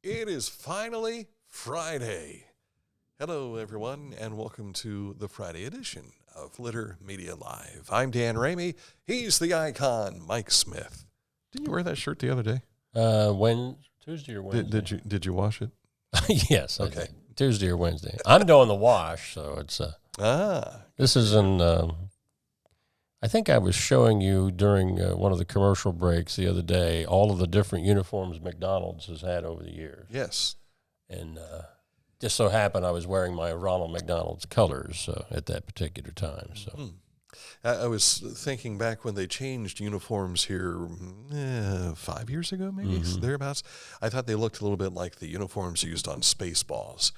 It is finally Friday. Hello, everyone, and welcome to the Friday edition of Litter Media Live. I'm Dan Ramey. He's the icon, Mike Smith. Didn't you wear that shirt the other day? Tuesday or Wednesday? Did you wash it? Yes. Okay. Tuesday or Wednesday. I'm doing the wash, so it's This is I think I was showing you during one of the commercial breaks the other day all of the different uniforms McDonald's has had over the years. Yes. And just so happened I was wearing my Ronald McDonald's colors at that particular time. So I was thinking back when they changed uniforms here 5 years ago, maybe, thereabouts. I thought they looked a little bit like the uniforms used on Spaceballs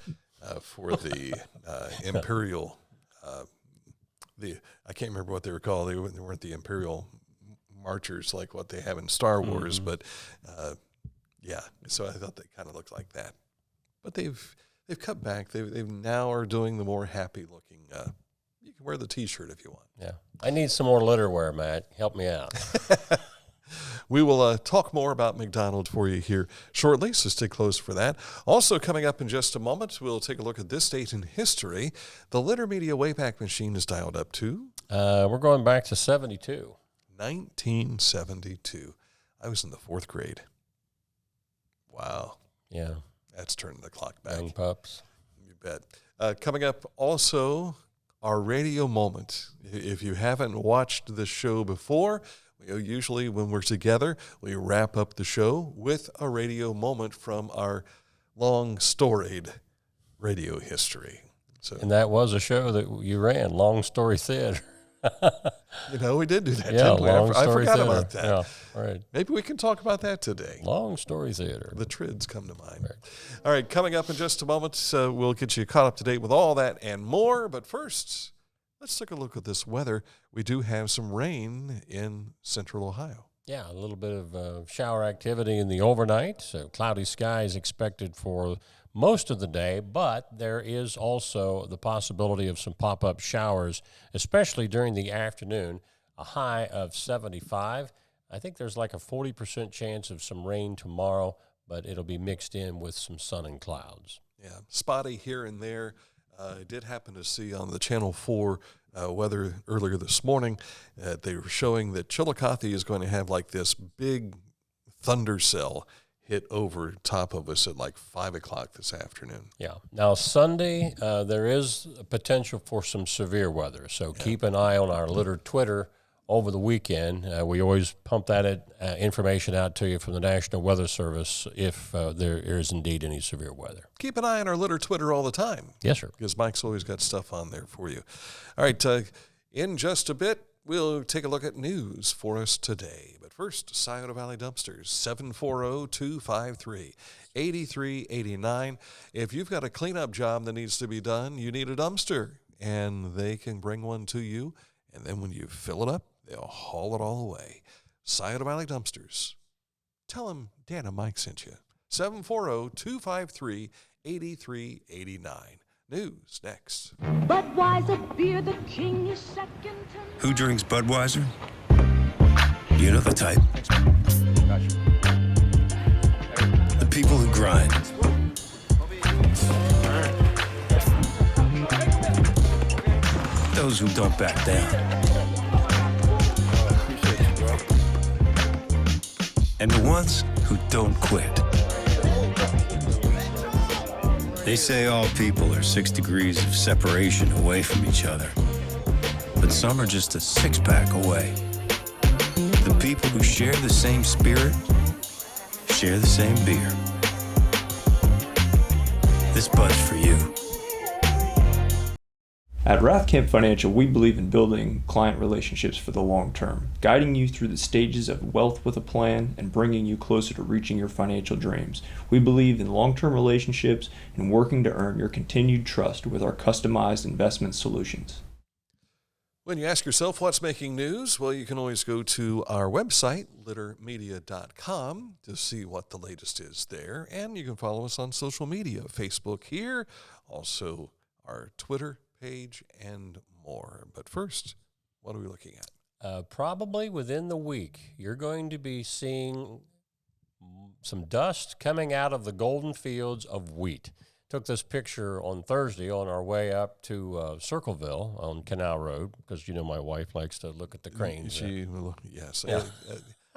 for the Imperial. I can't remember what they were called. They weren't the Imperial marchers like what they have in Star Wars, but yeah. So I thought they kind of looked like that. But they've cut back. They now are doing the more happy looking. You can wear the T-shirt if you want. yeah, I need some more litter wear, Matt. Help me out. We will talk more about McDonald's for you here shortly, so stay close for that. Also coming up in just a moment, we'll take a look at this date in history. The Litter Media Wayback Machine is dialed up to... we're going back to 72. 1972. I was in the 4th grade. Wow. Yeah. That's turning the clock back. Young pups. You bet. Coming up also, our radio moment. If you haven't watched the show before... Usually when we're together, we wrap up the show with a radio moment from our long storied radio history. So, And that was a show that you ran, Long Story Theater. we did do that. Yeah, didn't we? Long I Story forgot Theater. about that. Yeah, right. Maybe we can talk about that today. Long Story Theater. The trids come to mind. Right. All right, coming up in just a moment, we'll get you caught up to date with all that and more. But first, let's take a look at this weather. We do have some rain in central Ohio. Yeah, a little bit of shower activity in the overnight. So cloudy skies expected for most of the day, but there is also the possibility of some pop-up showers, especially during the afternoon, a high of 75. I think there's like a 40% chance of some rain tomorrow, but it'll be mixed in with some sun and clouds. Yeah, spotty here and there. I did happen to see on the Channel 4 weather earlier this morning they were showing that Chillicothe is going to have like this big thunder cell hit over top of us at like 5 o'clock this afternoon. Yeah. Now, Sunday, there is a potential for some severe weather, so keep an eye on our Litter Twitter over the weekend. We always pump that information out to you from the National Weather Service if there is indeed any severe weather. Keep an eye on our Litter Twitter all the time. Yes, sir. Because Mike's always got stuff on there for you. All right, in just a bit, we'll take a look at news for us today. But first, Scioto Valley Dumpsters, 740-253-8389. If you've got a cleanup job that needs to be done, you need a dumpster, and they can bring one to you. And then when you fill it up, they'll haul it all away. Scioto Valley Dumpsters. Tell them Dan and Mike sent you. 740-253-8389. News next. Budweiser beer, the king is second to none. Who drinks Budweiser? You know the type. The people who grind. Those who don't back down. And the ones who don't quit. They say all people are 6 degrees of separation away from each other. But some are just a six-pack away. The people who share the same spirit, share the same beer. This Bud's for you. At Rathkamp Financial, we believe in building client relationships for the long term, guiding you through the stages of wealth with a plan and bringing you closer to reaching your financial dreams. We believe in long-term relationships and working to earn your continued trust with our customized investment solutions. When you ask yourself what's making news, well, you can always go to our website, littermedia.com, to see what the latest is there. And you can follow us on social media, Facebook here, also our Twitter page, and more. But first, what are we looking at? Probably within the week, you're going to be seeing some dust coming out of the golden fields of wheat. Took this picture on Thursday on our way up to Circleville on Canal Road, because my wife likes to look at the cranes. Yes. Yeah.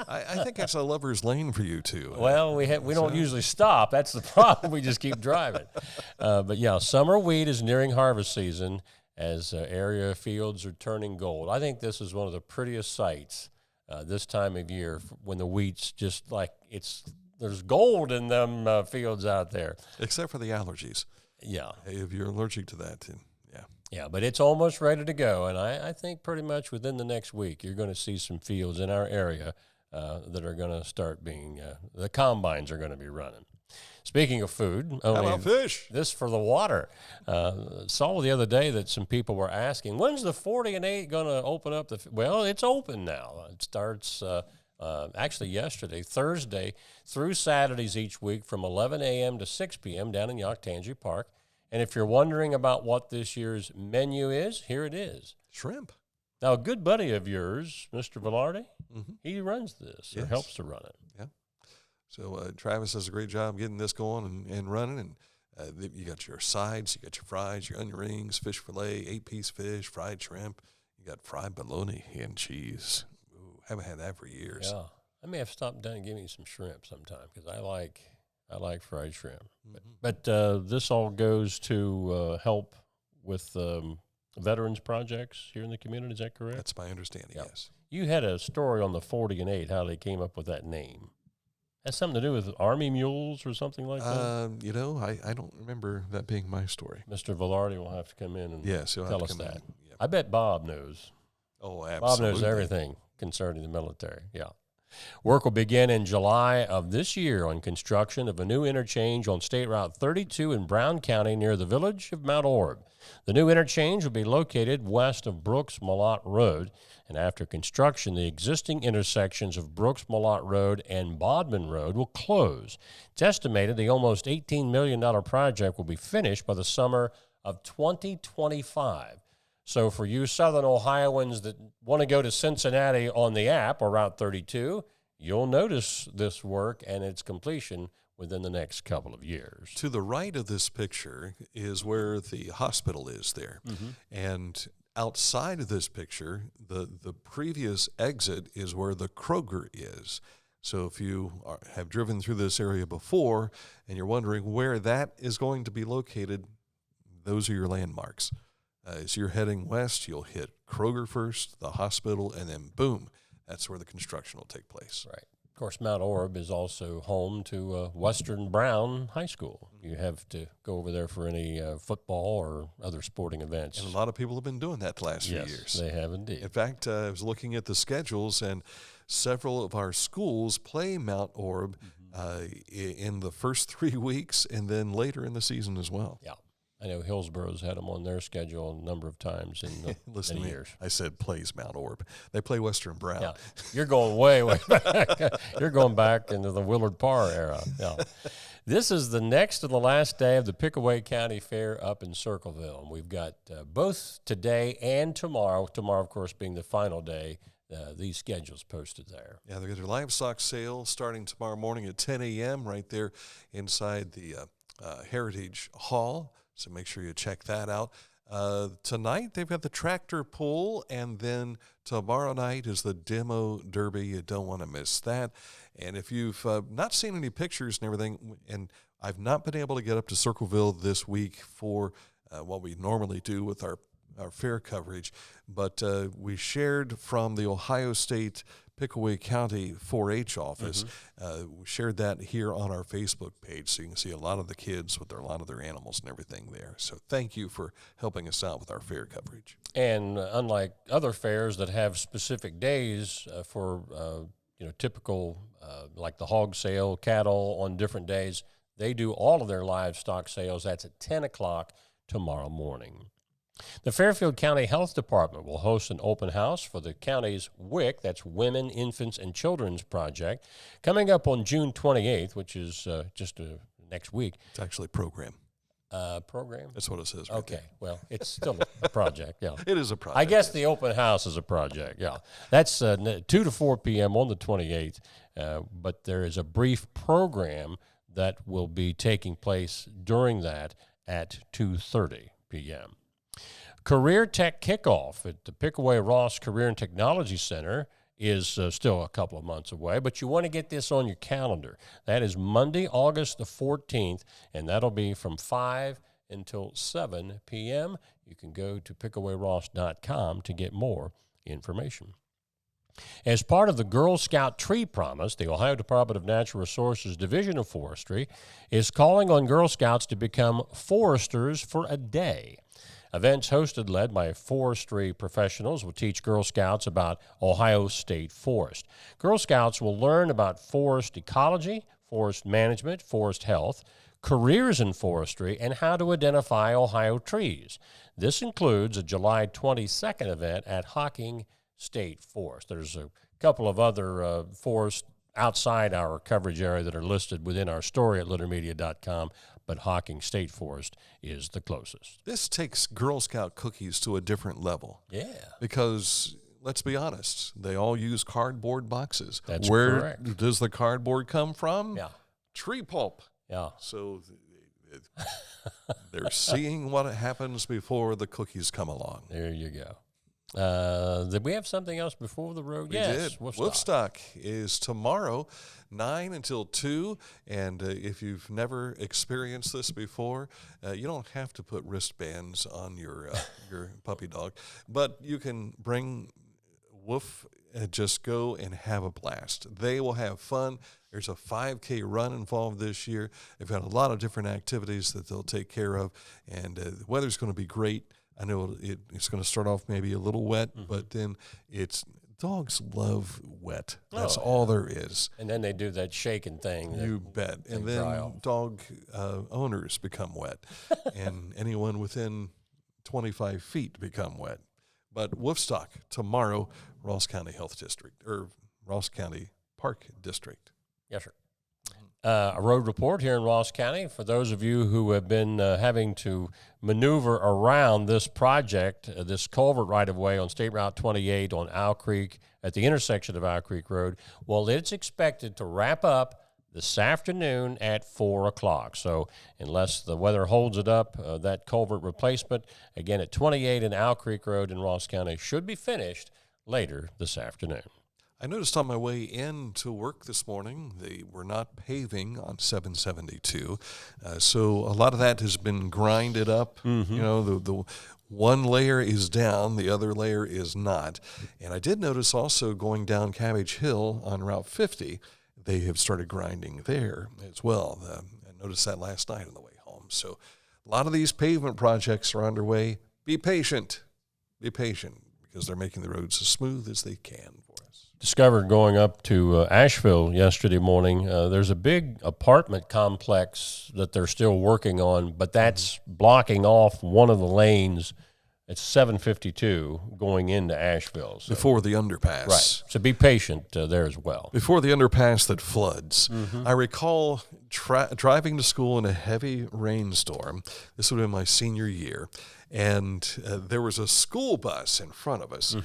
I think that's a lover's lane for you two. Well, we don't usually stop. That's the problem. We just keep driving. But yeah, summer wheat is nearing harvest season as area fields are turning gold. I think this is one of the prettiest sights this time of year when the wheat's just like there's gold in them fields out there. Except for the allergies. Yeah. If you're allergic to that, then yeah. Yeah, but it's almost ready to go. And I think pretty much within the next week, you're going to see some fields in our area that are going to start being, the combines are going to be running. Speaking of food, how about fish? This for the water. Saw the other day that some people were asking, when's the 40 and 8 going to open up? Well, it's open now. It starts actually yesterday, Thursday, through Saturdays each week from 11 a.m. to 6 p.m. down in Yoctangi Park. And if you're wondering about what this year's menu is, here it is. Shrimp. Now, a good buddy of yours, Mr. Velarde, he runs this or helps to run it. Yeah. So Travis does a great job getting this going and running. And you got your sides, you got your fries, your onion rings, fish fillet, 8-piece fish, fried shrimp. You got fried bologna and cheese. Ooh, haven't had that for years. Yeah. I may have stopped down and give me some shrimp sometime because I like fried shrimp. But this all goes to help with veterans projects here in the community. Is that correct? That's my understanding, yes. You had a story on the 40 and 8, how they came up with that name. Has something to do with Army mules or something like that? I don't remember that being my story. Mr. Velarde will have to come in and tell us that. Yep. I bet Bob knows. Oh, absolutely. Bob knows everything concerning the military, yeah. Work will begin in July of this year on construction of a new interchange on State Route 32 in Brown County near the village of Mount Orb. The new interchange will be located west of Brooks-Malott Road, and after construction, the existing intersections of Brooks-Malott Road and Bodman Road will close. It's estimated the almost $18 million project will be finished by the summer of 2025. So for you Southern Ohioans that want to go to Cincinnati on the app or Route 32, you'll notice this work and its completion within the next couple of years. To the right of this picture is where the hospital is there. And outside of this picture, the previous exit is where the Kroger is. So if you have driven through this area before and you're wondering where that is going to be located, those are your landmarks. As you're heading west, you'll hit Kroger first, the hospital, and then boom, that's where the construction will take place. Right. Of course, Mount Orb is also home to Western Brown High School. You have to go over there for any football or other sporting events. And a lot of people have been doing that the last few years. Yes, they have indeed. In fact, I was looking at the schedules, and several of our schools play Mount Orb in the first 3 weeks and then later in the season as well. Yeah. I know Hillsboro's had them on their schedule a number of times in Listen many to me. years. I said plays Mount Orb. They play Western Brown. Yeah, you're going way, way back. You're going back into the Willard Parr era. Yeah. This is the next to the last day of the Pickaway County Fair up in Circleville. And we've got both today and tomorrow. Tomorrow, of course, being the final day. These schedules posted there. Yeah, they've got their livestock sale starting tomorrow morning at 10 a.m. right there inside the Heritage Hall. So make sure you check that out. Tonight, they've got the tractor pull, and then tomorrow night is the demo derby. You don't want to miss that. And if you've not seen any pictures and everything, and I've not been able to get up to Circleville this week for what we normally do with our fair coverage, but we shared from the Ohio State Pickaway County 4-H office. We shared that here on our Facebook page, so you can see a lot of the kids with a lot of their animals and everything there. So thank you for helping us out with our fair coverage. And unlike other fairs that have specific days for typical like the hog sale, cattle on different days, they do all of their livestock sales. That's at 10 o'clock tomorrow morning. The Fairfield County Health Department will host an open house for the county's WIC, that's Women, Infants, and Children's Project, coming up on June 28th, which is just next week. It's actually program. Program? That's what it says right Okay, there. well, it's still A project, yeah. It is a project. I guess the open house is a project, yeah. That's 2 to 4 p.m. on the 28th, but there is a brief program that will be taking place during that at 2:30 p.m. Career Tech Kickoff at the Pickaway Ross Career and Technology Center is still a couple of months away, but you want to get this on your calendar. That is Monday, August the 14th, and that'll be from 5 until 7 p.m. You can go to pickawayross.com to get more information. As part of the Girl Scout Tree Promise, the Ohio Department of Natural Resources Division of Forestry is calling on Girl Scouts to become foresters for a day. Events hosted, led by forestry professionals, will teach Girl Scouts about Ohio State Forest. Girl Scouts will learn about forest ecology, forest management, forest health, careers in forestry, and how to identify Ohio trees. This includes a July 22nd event at Hocking State Forest. There's a couple of other forests outside our coverage area that are listed within our story at littermedia.com, but Hocking State Forest is the closest. This takes Girl Scout cookies to a different level. Yeah. Because, let's be honest, they all use cardboard boxes. That's Where correct. does the cardboard come from? Yeah. Tree pulp. Yeah. So they're seeing what happens before the cookies come along. There you go. Did we have something else before the road? We Yes. did. Wolfstock is tomorrow, 9 until 2. And if you've never experienced this before, you don't have to put wristbands on your puppy dog. But you can bring Wolf and just go and have a blast. They will have fun. There's a 5K run involved this year. They've got a lot of different activities that they'll take care of. And the weather's going to be great. I know it's going to start off maybe a little wet, but then dogs love wet. That's all there is. And then they do that shaking thing. You bet. And then dog owners become wet, and anyone within 25 feet become wet. But Wolfstock tomorrow, Ross County Health District, or Ross County Park District. Yes, sir. A road report here in Ross County for those of you who have been having to maneuver around this project, this culvert right-of-way on State Route 28 on Owl Creek at the intersection of Owl Creek Road. Well, it's expected to wrap up this afternoon at 4 o'clock. So unless the weather holds it up, that culvert replacement, again at 28 and Owl Creek Road in Ross County, should be finished later this afternoon. I noticed on my way in to work this morning, they were not paving on 772. So a lot of that has been grinded up. You know, the one layer is down, the other layer is not. And I did notice also going down Cabbage Hill on Route 50, they have started grinding there as well. I noticed that last night on the way home. So a lot of these pavement projects are underway. Be patient. Be patient, because they're making the roads as smooth as they can for us. Discovered going up to Asheville yesterday morning, there's a big apartment complex that they're still working on, but that's blocking off one of the lanes at 752 going into Asheville. So. Before the underpass. Right. So be patient there as well. Before the underpass that floods. I recall driving to school in a heavy rainstorm. This would have been my senior year. And there was a school bus in front of us.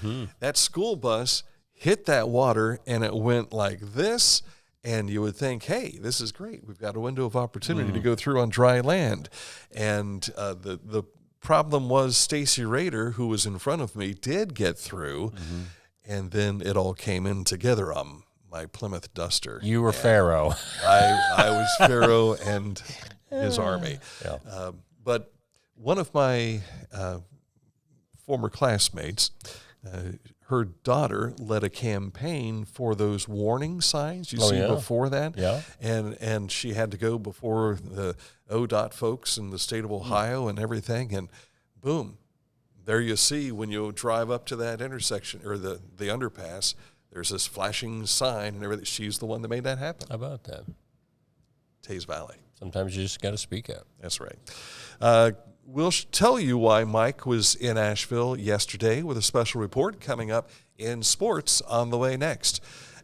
That school bus hit that water, and it went like this, and you would think, hey, this is great. We've got a window of opportunity to go through on dry land. And the problem was Stacy Rader, who was in front of me, did get through, and then it all came in together on my Plymouth Duster. You were Pharaoh. I was Pharaoh and his army. Yeah. But one of my former classmates, her daughter led a campaign for those warning signs you see before that. Yeah. And she had to go before the ODOT folks in the state of Ohio and everything. And boom, there you see when you drive up to that intersection or the underpass, there's this flashing sign and everything. She's the one that made that happen. How about that? Taze Valley. Sometimes you just got to speak up. That's right. We'll tell you why Mike was in Asheville yesterday with a special report coming up in sports on the way next.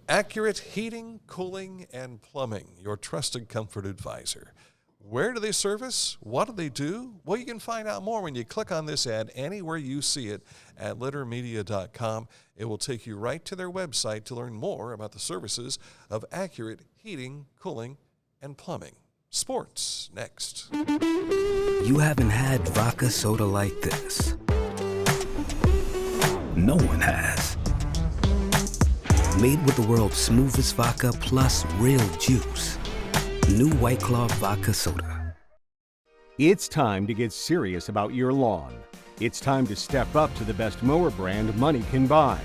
Accurate Heating, Cooling, and Plumbing, your trusted comfort advisor. Where do they service? What do they do? Well, you can find out more when you click on this ad anywhere you see it at littermedia.com. It will take you right to their website to learn more about the services of Accurate Heating, Cooling, and Plumbing. Sports next. You haven't had vodka soda like this. No one has. Made with the world's smoothest vodka plus real juice. New White Claw Vodka Soda. It's time to get serious about your lawn. It's time to step up to the best mower brand money can buy.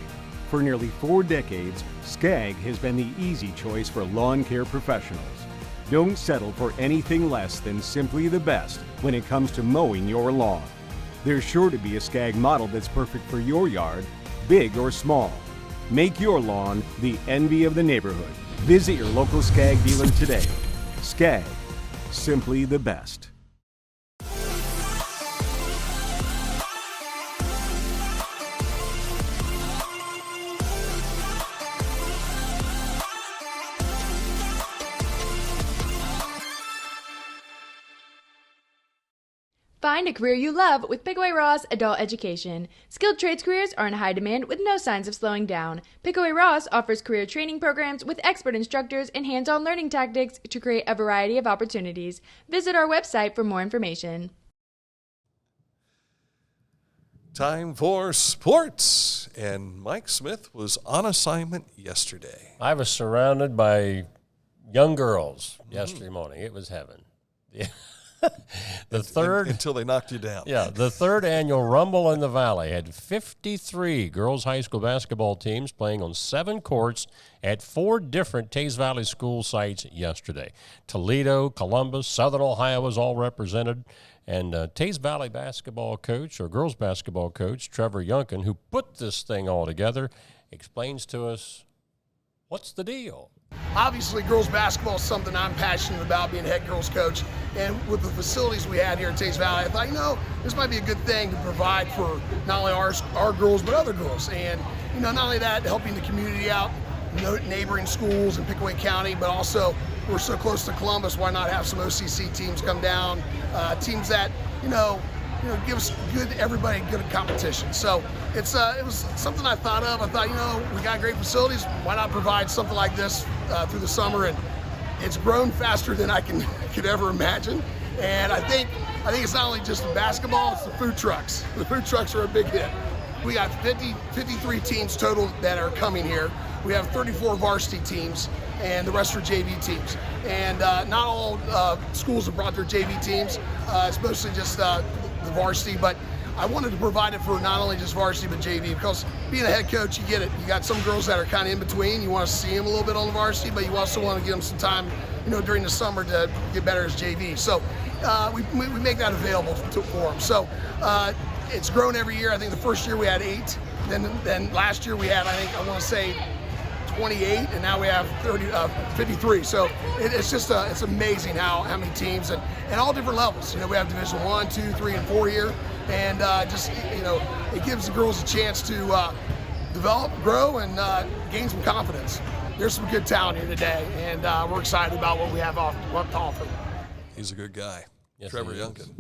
For nearly 4 decades, Skag has been the easy choice for lawn care professionals. Don't settle for anything less than simply the best when it comes to mowing your lawn. There's sure to be a Skag model that's perfect for your yard, big or small. Make your lawn the envy of the neighborhood. Visit your local Skag dealer today. Skag, simply the best. Find a career you love with Pickaway Ross Adult Education. Skilled trades careers are in high demand with no signs of slowing down. Pickaway Ross offers career training programs with expert instructors and hands-on learning tactics to create a variety of opportunities. Visit our website for more information. Time for sports. And Mike Smith was on assignment yesterday. I was surrounded by young girls yesterday morning. It was heaven. Yeah. The third until they knocked you down. Yeah, the third annual Rumble in the Valley had 53 girls high school basketball teams playing on 7 courts at 4 different Tays Valley school sites yesterday. Toledo, Columbus, Southern Ohio was all represented, and Tays Valley basketball coach, or girls basketball coach, Trevor Youngkin, who put this thing all together, explains to us what's the deal. Obviously, girls basketball is something I'm passionate about, being head girls coach. And with the facilities we had here at Tays Valley, I thought, this might be a good thing to provide for not only our girls, but other girls. And, not only that, helping the community out, neighboring schools in Pickaway County, but also we're so close to Columbus, why not have some OCC teams come down, teams that, give us everybody good competition. So it was something I thought of. I thought, we got great facilities. Why not provide something like this through the summer? And it's grown faster than I could ever imagine. And I think it's not only just the basketball, it's the food trucks. The food trucks are a big hit. We got 53 teams total that are coming here. We have 34 varsity teams, and the rest are JV teams. And not all schools have brought their JV teams. It's mostly just the varsity, but I wanted to provide it for not only just varsity but JV, because being a head coach, you get it. You got some girls that are kind of in between. You want to see them a little bit on the varsity, but you also want to give them some time, during the summer to get better as JV. So we make that available for them. So it's grown every year. I think the first year we had 8. Then last year we had, I want to say 28, and now we have 53. So it's amazing how many teams and all different levels. We have Division 1, 2, 3, and 4 here, and it gives the girls a chance to develop, grow, and gain some confidence. There's some good talent here today, and we're excited about what we have to offer. He's a good guy, yes, Trevor Youngkin.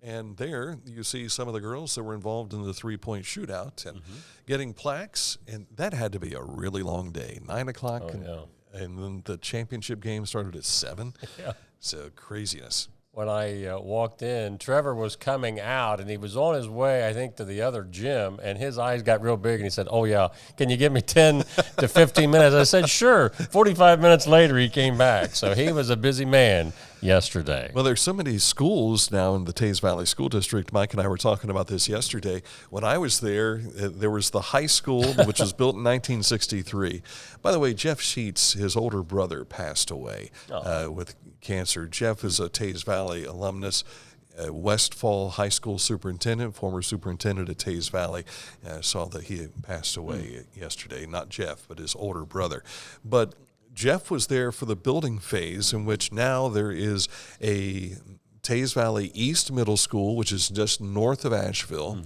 And there you see some of the girls that were involved in the three-point shootout and getting plaques. And that had to be a really long day, 9 o'clock. And then the championship game started at 7. Yeah. So craziness. When I walked in, Trevor was coming out, and he was on his way, I think, to the other gym, and his eyes got real big, and he said, can you give me 10 to 15 minutes? I said, sure. 45 minutes later, he came back. So he was a busy man yesterday. Well, there's so many schools now in the Tays Valley School District. Mike and I were talking about this yesterday. When I was there, there was the high school, which was built in 1963. By the way, Jeff Sheets, his older brother, passed away with cancer. Jeff is a Tays Valley alumnus, Westfall High School superintendent, former superintendent at Tays Valley. Saw that he had passed away yesterday. Not Jeff, but his older brother. But Jeff was there for the building phase, in which now there is a Tays Valley East Middle School, which is just north of Asheville.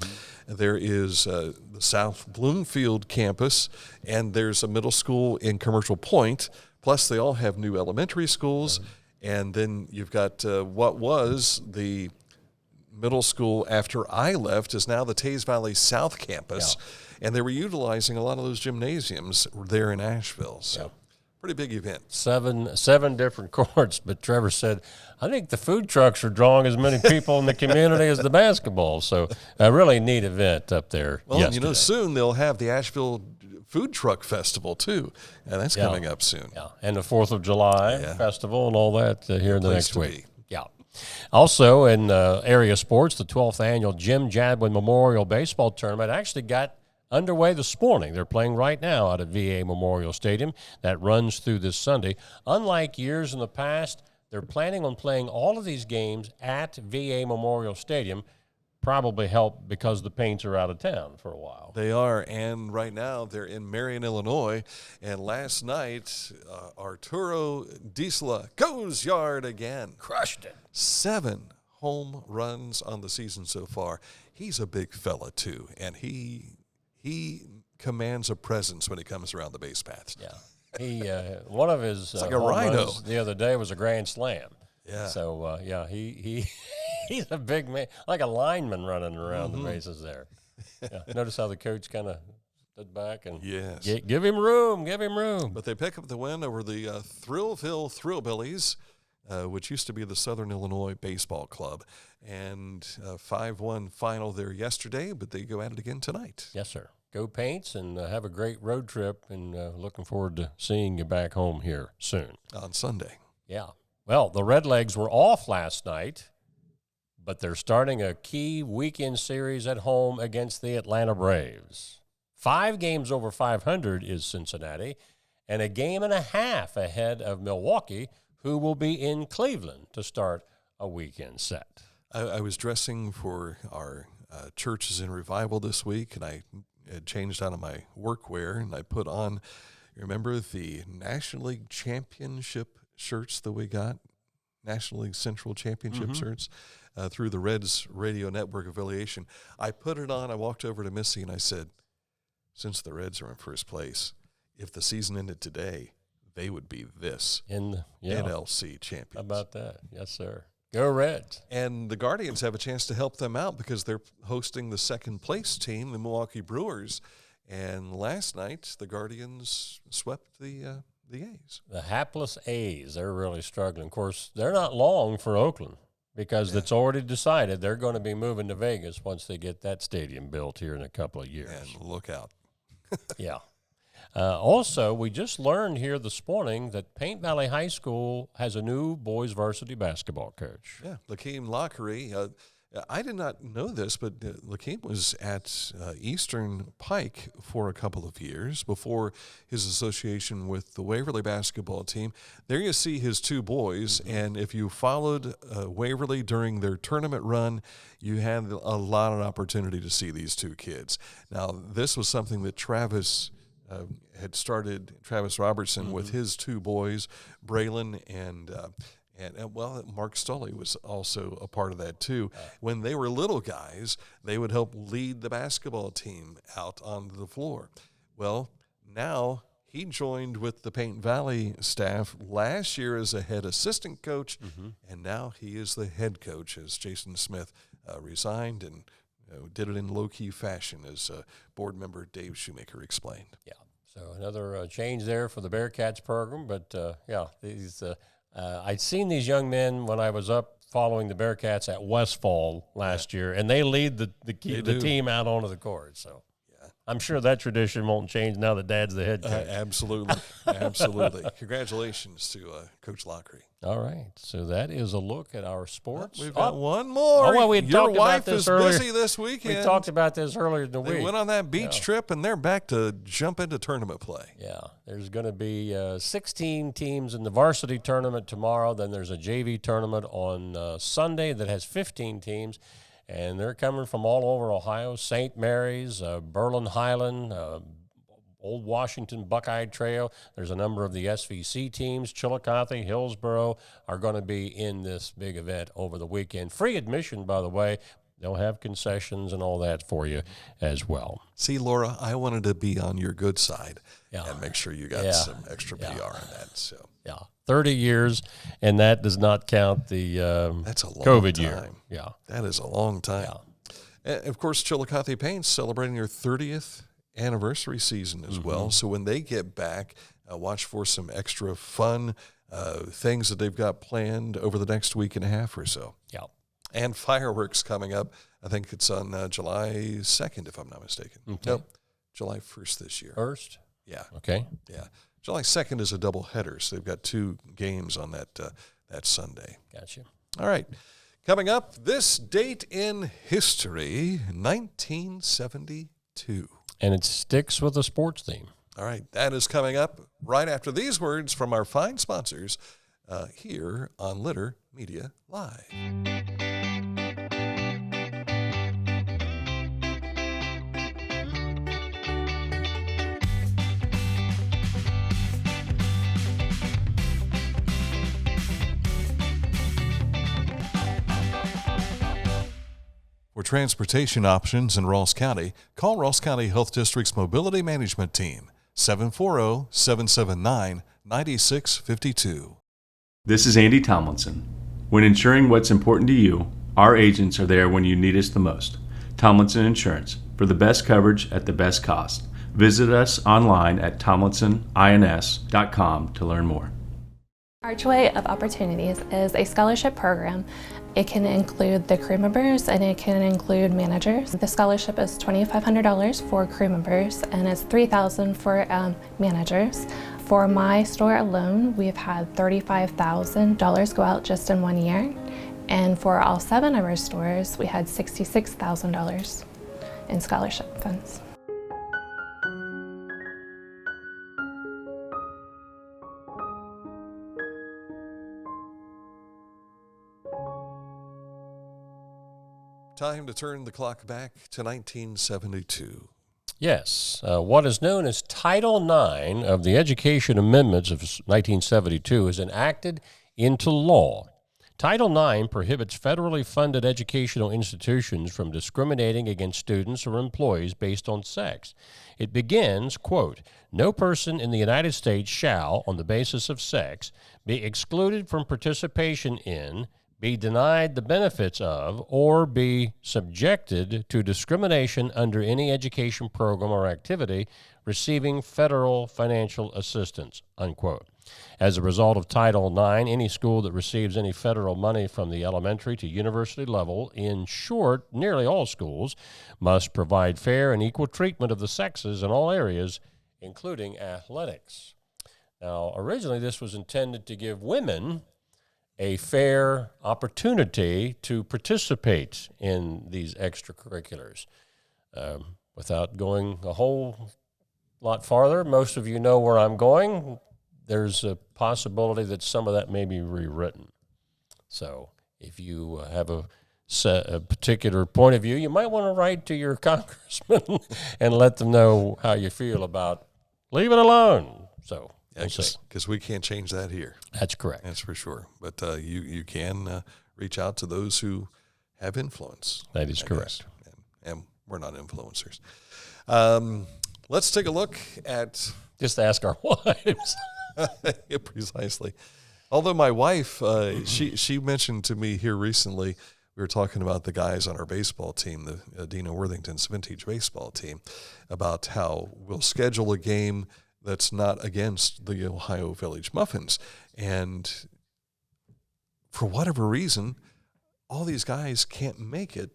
There is the South Bloomfield campus, and there's a middle school in Commercial Point. Plus, they all have new elementary schools. And then you've got what was the middle school after I left is now the Teays Valley South Campus. Yeah. And they were utilizing a lot of those gymnasiums there in Asheville. So pretty big event. Seven different courts, but Trevor said, I think the food trucks are drawing as many people in the community as the basketball. So a really neat event up there. Well, yesterday. Soon they'll have the Asheville Food Truck Festival, too, and that's coming up soon. Yeah, and the 4th of July festival and all that here in the next week. Be. Yeah. Also in area sports, the 12th annual Jim Jadwin Memorial Baseball Tournament actually got underway this morning. They're playing right now out at VA Memorial Stadium. That runs through this Sunday. Unlike years in the past, they're planning on playing all of these games at VA Memorial Stadium. Probably help because the Paints are out of town for a while. They are, and right now they're in Marion, Illinois. And last night, Arturo Diesela goes yard again. Crushed it. 7 home runs on the season so far. He's a big fella, too, and he commands a presence when he comes around the base paths. Yeah. He one of his like a rhino the other day was a grand slam. Yeah. So he's a big man, like a lineman running around the bases there. Yeah. Notice how the coach kind of stood back and give him room. But they pick up the win over the Thrillville Thrillbillies, which used to be the Southern Illinois Baseball Club, and 5-1 final there yesterday. But they go at it again tonight. Yes, sir. Go Paints and have a great road trip, and looking forward to seeing you back home here soon. On Sunday. Yeah. Well, the Redlegs were off last night, but they're starting a key weekend series at home against the Atlanta Braves. 5 games over 500 is Cincinnati, and a game and a half ahead of Milwaukee, who will be in Cleveland to start a weekend set. I was dressing for our Churches in Revival this week, and I had changed out of my workwear, and I put on, remember the National League Championship shirts that we got, National League Central Championship shirts, through the Reds radio network affiliation. I put it on, I walked over to Missy, and I said, since the Reds are in first place, if the season ended today, they would be this NLC champions. How about that? Yes, sir. Go Reds. And the Guardians have a chance to help them out because they're hosting the second-place team, the Milwaukee Brewers. And last night, the Guardians swept the A's. The hapless A's, they're really struggling. Of course, they're not long for Oakland because it's already decided they're going to be moving to Vegas once they get that stadium built here in a couple of years. And look out. Yeah. Also, we just learned here this morning that Paint Valley High School has a new boys varsity basketball coach. Yeah, Lakeem Lockery. I did not know this, but Lakeem was at Eastern Pike for a couple of years before his association with the Waverly basketball team. There you see his 2 boys, and if you followed Waverly during their tournament run, you had a lot of opportunity to see these 2 kids. Now, this was something that Travis had started, Travis Robertson, with his 2 boys, Braylon and Mark Stoley was also a part of that too. When they were little guys, they would help lead the basketball team out onto the floor. Well, now he joined with the Paint Valley staff last year as a head assistant coach, and now he is the head coach as Jason Smith resigned and did it in low-key fashion, as board member Dave Shoemaker explained. Yeah, so another change there for the Bearcats program. But, these I'd seen these young men when I was up following the Bearcats at Westfall last year, and they lead the team out onto the court. So I'm sure that tradition won't change now that Dad's the head coach. Absolutely. Absolutely. Congratulations to Coach Lockery. All right. So that is a look at our sports. We've got one more. Oh, well, Your wife is busy this weekend. We talked about this earlier in the week. They went on that beach trip, and they're back to jump into tournament play. Yeah. There's going to be 16 teams in the varsity tournament tomorrow. Then there's a JV tournament on Sunday that has 15 teams. And they're coming from all over Ohio: St. Mary's, Berlin Highland, Old Washington Buckeye Trail. There's a number of the SVC teams. Chillicothe, Hillsboro are going to be in this big event over the weekend. Free admission, by the way. They'll have concessions and all that for you as well. See, Laura, I wanted to be on your good side and make sure you got some extra PR on that. So. Yeah. 30 years, and that does not count the That's a long COVID time. year. Yeah. That is a long time. Yeah. And of course, Chillicothe Paint's celebrating their 30th anniversary season as well. So when they get back, watch for some extra fun things that they've got planned over the next week and a half or so. Yeah. And fireworks coming up. I think it's on July 2nd, if I'm not mistaken. Okay. Nope, July 1st this year. First? Yeah. Okay. Yeah. July 2nd is a double header, so they've got 2 games on that Sunday. Gotcha. All right. Coming up, this date in history, 1972. And it sticks with a sports theme. All right. That is coming up right after these words from our fine sponsors here on Litter Media Live. For transportation options in Ross County, call Ross County Health District's Mobility Management Team, 740-779-9652. This is Andy Tomlinson. When ensuring what's important to you, our agents are there when you need us the most. Tomlinson Insurance, for the best coverage at the best cost. Visit us online at tomlinsonins.com to learn more. Archway of Opportunities is a scholarship program. It can include the crew members and it can include managers. The scholarship is $2,500 for crew members and it's $3,000 for managers. For my store alone, we've had $35,000 go out just in 1 year. And for all 7 of our stores, we had $66,000 in scholarship funds. Time to turn the clock back to 1972. Yes. What is known as Title IX of the Education Amendments of 1972 is enacted into law. Title IX prohibits federally funded educational institutions from discriminating against students or employees based on sex. It begins, quote, "No person in the United States shall, on the basis of sex, be excluded from participation in, be denied the benefits of, or be subjected to discrimination under any education program or activity receiving federal financial assistance," unquote. As a result of Title IX, any school that receives any federal money from the elementary to university level, in short, nearly all schools, must provide fair and equal treatment of the sexes in all areas, including athletics. Now, originally this was intended to give women a fair opportunity to participate in these extracurriculars. Without going a whole lot farther, most of you know where I'm going. There's a possibility that some of that may be rewritten. So if you have a particular point of view, you might want to write to your congressman and let them know how you feel about leave it alone. So because we can't change that here. That's correct. That's for sure. But you can reach out to those who have influence. That is correct. And we're not influencers. Let's take a look at... Just ask our wives. Yeah, precisely. Although my wife, she mentioned to me here recently, we were talking about the guys on our baseball team, the Dina Worthington's vintage baseball team, about how we'll schedule a game that's not against the Ohio Village Muffins. And for whatever reason, all these guys can't make it.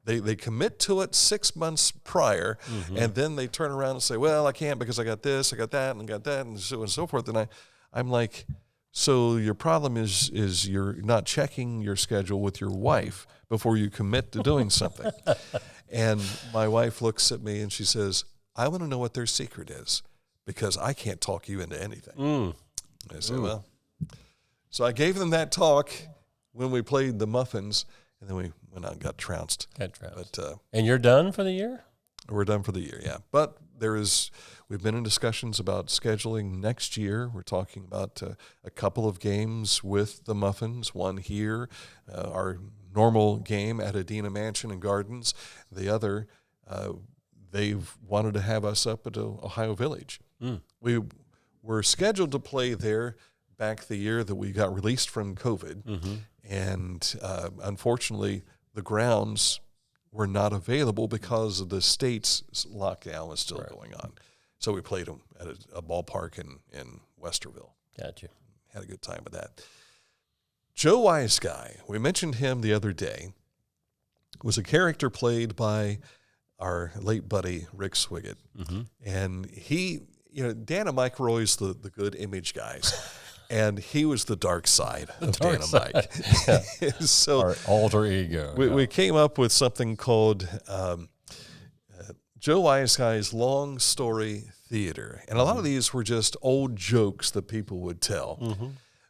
They commit to it 6 months prior, and then they turn around and say, well, I can't because I got this, I got that, and I got that, and so on and so forth. And I'm like, so your problem is you're not checking your schedule with your wife before you commit to doing something. And my wife looks at me and she says, I want to know what their secret is, because I can't talk you into anything. I said, well, so I gave them that talk when we played the Muffins, and then we went out and got trounced. But, and you're done for the year? We're done for the year, yeah. But we've been in discussions about scheduling next year. We're talking about a couple of games with the Muffins, one here, our normal game at Adena Mansion and Gardens. The other, they've wanted to have us up at Ohio Village. We were scheduled to play there back the year that we got released from COVID, and unfortunately, the grounds were not available because of the state's lockdown was still going on. So we played them at a ballpark in Westerville. Gotcha. Had a good time with that. Joe Wiseguy, we mentioned him the other day, was a character played by our late buddy Rick Swiggett. And he, Dan and Mike were always the good image guys. And he was the dark side of Dan and Mike. So our alter ego. We came up with something called Joe Wieseguy's Long Story Theater. And a lot of these were just old jokes that people would tell.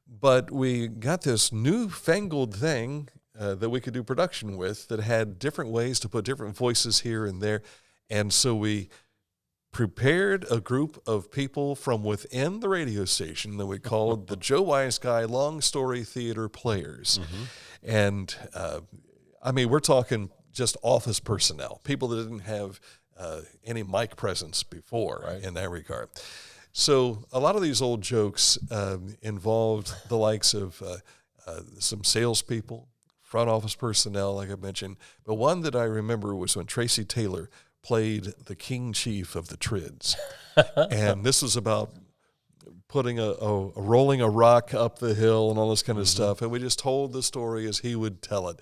But we got this newfangled thing that we could do production with that had different ways to put different voices here and there. And so we prepared a group of people from within the radio station that we called the Joe Wiseguy Long Story Theater Players. And, we're talking just office personnel, people that didn't have any mic presence before in that regard. So a lot of these old jokes involved the likes of some salespeople, front office personnel, like I mentioned. But one that I remember was when Tracy Taylor played the King Chief of the Trids. And this was about putting rolling a rock up the hill and all this kind of stuff. And we just told the story as he would tell it.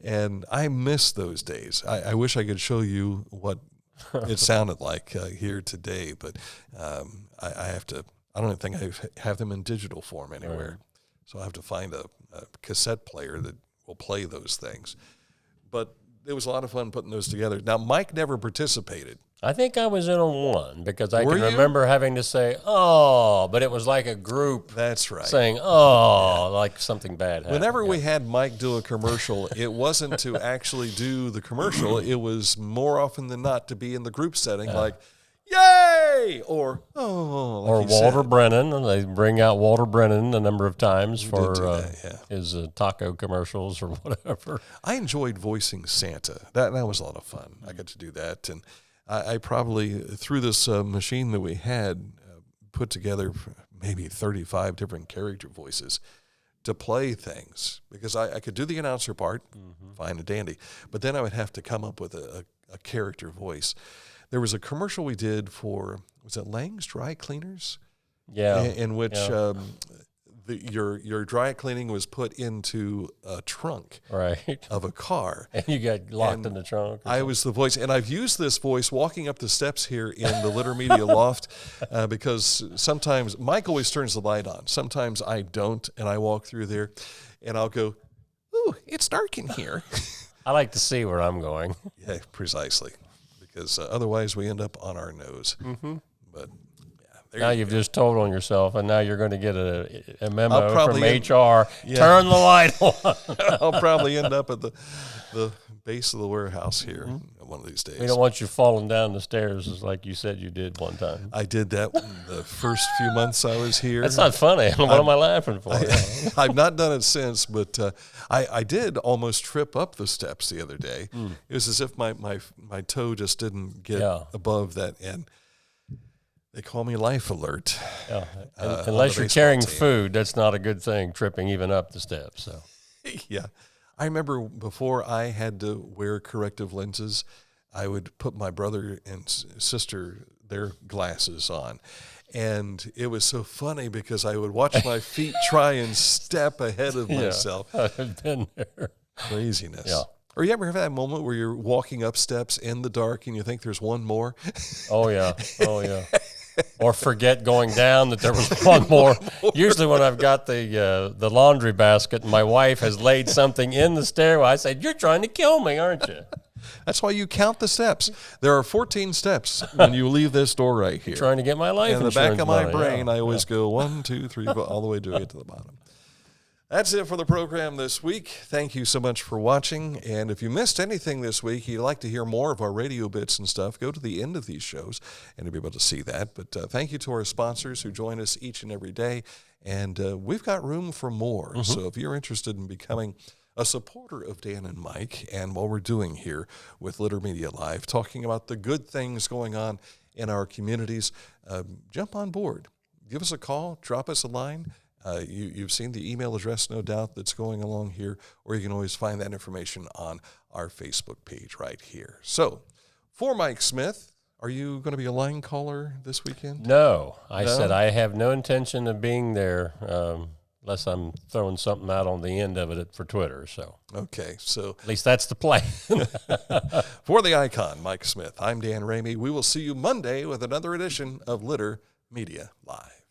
And I miss those days. I wish I could show you what it sounded like here today, but I have to, I don't think I have them in digital form anywhere. So I have to find a cassette player that will play those things. But it was a lot of fun putting those together. Now, Mike never participated. I think I was in on one because I Were can you? remember having to say, oh, but it was like a group That's right. saying, oh, like something bad happened. Whenever we had Mike do a commercial, it wasn't to actually do the commercial. It was more often than not to be in the group setting, like, yay! Or, oh, like or you Walter said. Brennan, and they bring out Walter Brennan a number of times for do that, his taco commercials or whatever. I enjoyed voicing Santa. That was a lot of fun. I got to do that. And I probably, through this machine that we had, put together maybe 35 different character voices to play things. Because I could do the announcer part, fine and dandy, but then I would have to come up with a character voice. There was a commercial we did for, was it Lang's Dry Cleaners? Yeah. In which your dry cleaning was put into a trunk of a car. And you got locked in the trunk. I was the voice. And I've used this voice walking up the steps here in the Litter Media loft because sometimes Mike always turns the light on. Sometimes I don't, and I walk through there, and I'll go, ooh, it's dark in here. I like to see where I'm going. Yeah, precisely. Because otherwise we end up on our nose. But now you've just told on yourself, and now you're going to get a memo from probably HR. Turn the light on. I'll probably end up at the base of the warehouse here one of these days. We don't want you falling down the stairs like you said you did one time. I did that the first few months I was here. That's not funny. What am I laughing for? I've not done it since, but I did almost trip up the steps the other day. It was as if my toe just didn't get above that end. They call me Life Alert. Yeah. Unless you're carrying food, that's not a good thing, tripping even up the steps. So, yeah. I remember before I had to wear corrective lenses, I would put my brother and sister their glasses on. And it was so funny because I would watch my feet try and step ahead of myself. I've been there. Craziness. Yeah. Or you ever have that moment where you're walking up steps in the dark and you think there's one more? Oh, yeah. Oh, yeah. Or forget going down that there was one more. Usually when I've got the laundry basket and my wife has laid something in the stairway, I say, you're trying to kill me, aren't you? That's why you count the steps. There are 14 steps when you leave this door right here. Trying to get my life insurance. In the back of my brain, I always go 1, 2, 3, 4, all the way to the bottom. That's it for the program this week. Thank you so much for watching. And if you missed anything this week, you'd like to hear more of our radio bits and stuff, go to the end of these shows and you'll be able to see that. But thank you to our sponsors who join us each and every day. And we've got room for more. So if you're interested in becoming a supporter of Dan and Mike and what we're doing here with Litter Media Live, talking about the good things going on in our communities, jump on board. Give us a call, drop us a line. You've seen the email address, no doubt, that's going along here, or you can always find that information on our Facebook page right here. So, for Mike Smith, are you going to be a line caller this weekend? No. I said I have no intention of being there unless I'm throwing something out on the end of it for Twitter. So okay, so at least that's the plan. For the icon, Mike Smith, I'm Dan Ramey. We will see you Monday with another edition of Litter Media Live.